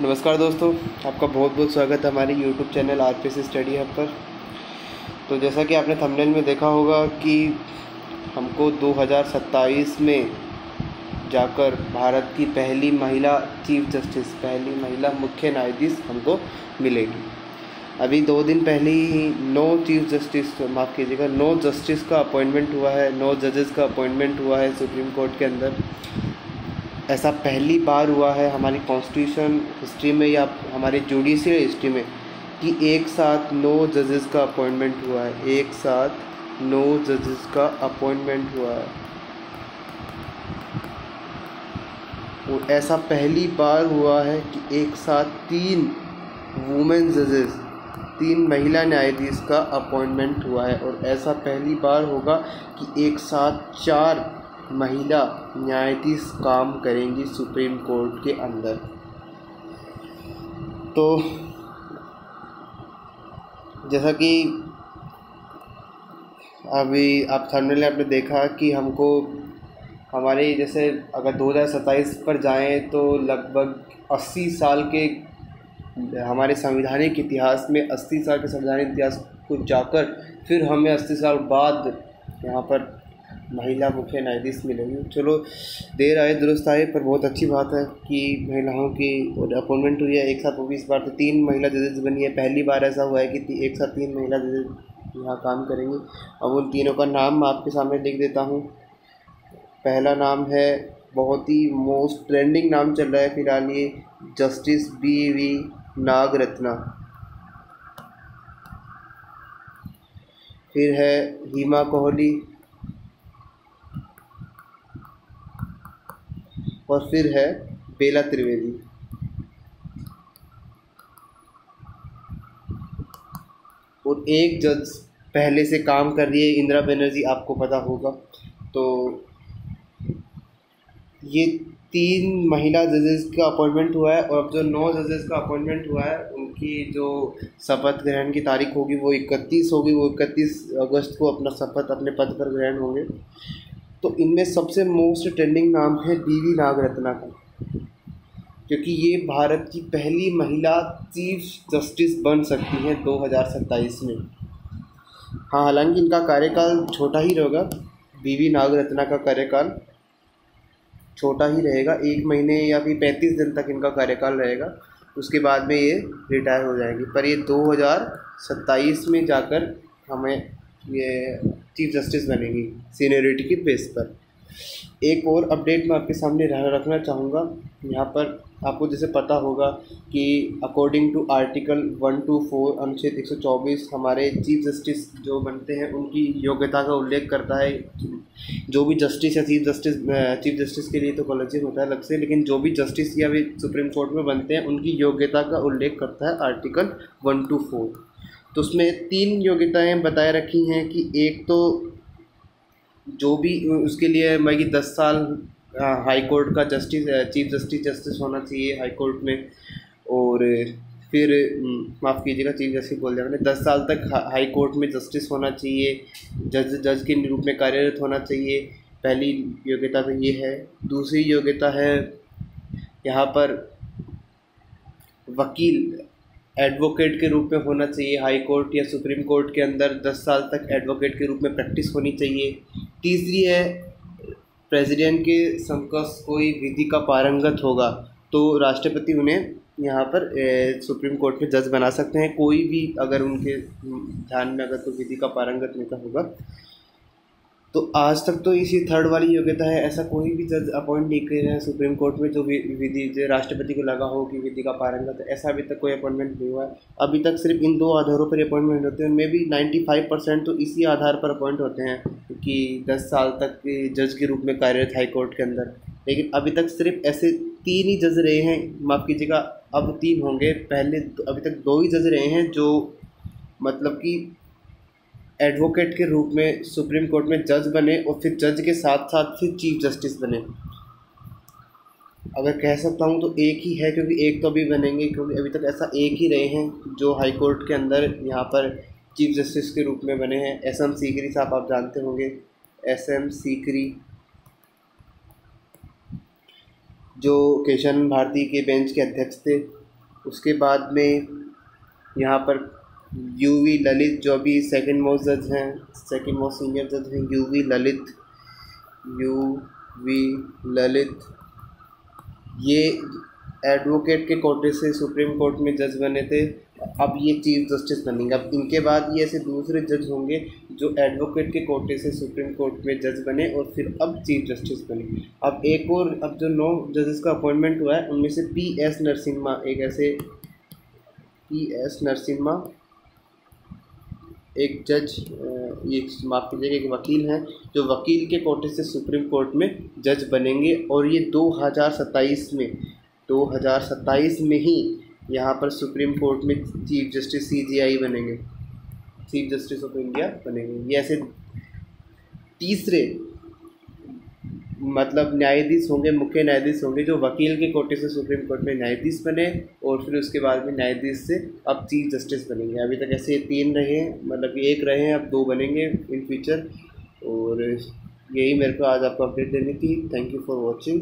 नमस्कार दोस्तों, आपका बहुत बहुत स्वागत है हमारे YouTube channel RPC study hub पर। तो जैसा कि आपने थंबनेल में देखा होगा कि हमको 2027 में जाकर भारत की पहली महिला चीफ जस्टिस, पहली महिला मुख्य न्यायाधीश हमको मिलेगी। अभी 2 दिन पहले ही 9 जस्टिस का अपॉइंटमेंट हुआ है, 9 जजेस का अपॉइंटमेंट हुआ है सुप्रीम कोर्ट के अंदर। ऐसा पहली बार हुआ है हमारी कॉन्स्टिट्यूशन हिस्ट्री में या हमारी जुडिशियल हिस्ट्री में कि एक साथ 9 जजेस का अपॉइंटमेंट हुआ है। एक साथ 9 जजेस का अपॉइंटमेंट हुआ है और ऐसा पहली बार हुआ है कि एक साथ 3 वुमेन जजेस, 3 महिला न्यायाधीश का अपॉइंटमेंट हुआ है। और ऐसा पहली बार होगा कि एक साथ 4 महिला न्यायाधीश काम करेंगी सुप्रीम कोर्ट के अंदर। तो जैसा कि अभी आप थंबनेल आपने देखा कि हमको हमारे जैसे अगर 2027 पर जाएं तो लगभग 80 साल के हमारे संवैधानिक इतिहास में 80 साल के संवैधानिक इतिहास को जाकर फिर हमें 80 साल बाद यहाँ पर महिला मुख्य न्यायाधीश मिलेंगे। चलो, देर आए दुरुस्त आए, पर बहुत अच्छी बात है कि महिलाओं की अपॉइंटमेंट हुई है एक साथ। वो भी इस बार तो 3 महिला जजेस बनी है। पहली बार ऐसा हुआ है कि एक साथ 3 महिला जजेस यहाँ काम करेंगी। अब उन तीनों का नाम आपके सामने लिख देता हूँ। पहला नाम है, बहुत ही मोस्ट ट्रेंडिंग नाम चल रहा है फिलहाल, ये जस्टिस BV नागरत्ना। फिर है हिमा कोहली और फिर है बेला त्रिवेदी। और एक जज पहले से काम कर रही है, इंदिरा बनर्जी, आपको पता होगा। तो ये 3 महिला जजेस का अपॉइंटमेंट हुआ है। और अब जो 9 जजेस का अपॉइंटमेंट हुआ है उनकी जो शपथ ग्रहण की तारीख होगी वो 31 होगी। वो 31 अगस्त को अपना शपथ अपने पद पर ग्रहण होंगे। तो इनमें सबसे मोस्ट ट्रेंडिंग नाम है BV नागरत्ना का, क्योंकि ये भारत की पहली महिला चीफ जस्टिस बन सकती हैं 2027 में। हाँ, हालांकि इनका कार्यकाल छोटा ही रहेगा। BV नागरत्ना का कार्यकाल छोटा ही रहेगा, 1 महीने या फिर 35 दिन तक इनका कार्यकाल रहेगा। उसके बाद में ये रिटायर हो जाएंगी। पर ये 2027 में जाकर हमें ये चीफ जस्टिस बनेगी सीनियरिटी की बेस पर। एक और अपडेट मैं आपके सामने रखना चाहूँगा। यहाँ पर आपको जैसे पता होगा कि अकॉर्डिंग टू आर्टिकल 124 अनुच्छेद 124 हमारे चीफ जस्टिस जो बनते हैं उनकी योग्यता का उल्लेख करता है। जो भी जस्टिस या चीफ जस्टिस के लिए तो कॉलेजियम होता है अलग से, लेकिन जो भी जस्टिस या भी सुप्रीम कोर्ट में बनते हैं उनकी योग्यता का उल्लेख करता है आर्टिकल 124। तो उसमें 3 योग्यताएँ बताए रखी हैं कि एक तो जो भी उसके लिए मैं कि 10 साल हाई कोर्ट का चीफ जस्टिस होना चाहिए हाई कोर्ट में। और फिर माफ़ कीजिएगा, चीफ जस्टिस बोल दिया मैंने। 10 साल तक हाई कोर्ट में जस्टिस होना चाहिए, जज के रूप में कार्यरत होना चाहिए। पहली योग्यता तो ये है। दूसरी योग्यता है यहाँ पर वकील, एडवोकेट के रूप में होना चाहिए। हाई कोर्ट या सुप्रीम कोर्ट के अंदर 10 साल तक एडवोकेट के रूप में प्रैक्टिस होनी चाहिए। तीसरी है, प्रेसिडेंट के समकक्ष कोई विधि का पारंगत होगा तो राष्ट्रपति उन्हें यहाँ पर सुप्रीम कोर्ट में जज बना सकते हैं। कोई भी अगर उनके ध्यान में अगर कोई विधि का पारंगत नेता होगा तो आज तक तो इसी 3rd वाली योग्यता है। ऐसा कोई भी जज अपॉइंट नहीं कर रहे हैं सुप्रीम कोर्ट में जो विधि जो राष्ट्रपति को लगा हो कि विधि का पारंगत है, ऐसा अभी तक कोई अपॉइंटमेंट नहीं हुआ है। अभी तक सिर्फ इन 2 आधारों पर अपॉइंटमेंट होते हैं। उनमें भी 95% तो इसी आधार पर अपॉइंट होते हैं कि 10 साल तक जज के रूप में कार्यरत हाई कोर्ट के अंदर। लेकिन अभी तक सिर्फ ऐसे 3 ही जज रहे हैं, माफ़ कीजिएगा अब 3 होंगे। पहले अभी तक 2 ही जज रहे हैं जो मतलब कि एडवोकेट के रूप में सुप्रीम कोर्ट में जज बने और फिर जज के साथ साथ फिर चीफ जस्टिस बने। अगर कह सकता हूँ तो एक ही है, क्योंकि एक तो अभी बनेंगे, क्योंकि अभी तक ऐसा एक ही रहे हैं जो हाई कोर्ट के अंदर यहाँ पर चीफ जस्टिस के रूप में बने हैं। SM सीकरी साहब आप जानते होंगे। SM सीकरी जो केशवानंद भारती के बेंच के अध्यक्ष थे, उसके बाद में यहाँ पर यूवी ललित जो अभी सेकंड मोस्ट जज हैं, सेकंड मोस्ट सीनियर जज हैं, यूवी ललित। ये एडवोकेट के कोटे से सुप्रीम कोर्ट में जज बने थे, अब ये चीफ जस्टिस बनेंगे। अब इनके बाद ये ऐसे दूसरे जज होंगे जो एडवोकेट के कोटे से सुप्रीम कोर्ट में जज बने और फिर अब चीफ जस्टिस बने। अब एक और, अब जो 9 जजेस का अपॉइंटमेंट हुआ है उनमें से PS नरसिम्हा, PS नरसिम्हा एक जज, ये माफ़ कीजिएगा, एक वकील हैं जो वकील के कोटे से सुप्रीम कोर्ट में जज बनेंगे और ये 2027 में ही यहाँ पर सुप्रीम कोर्ट में चीफ जस्टिस CJI बनेंगे, चीफ जस्टिस ऑफ इंडिया बनेंगे। ये ऐसे तीसरे मतलब न्यायाधीश होंगे, मुख्य न्यायाधीश होंगे जो वकील के कोटे से सुप्रीम कोर्ट में न्यायाधीश बने और फिर उसके बाद में न्यायाधीश से अब चीफ जस्टिस बनेंगे। अभी तक ऐसे 3 रहे हैं, मतलब 1 रहे हैं, अब 2 बनेंगे इन फ्यूचर। और यही मेरे को आज आपको अपडेट देनी थी। Thank you for watching.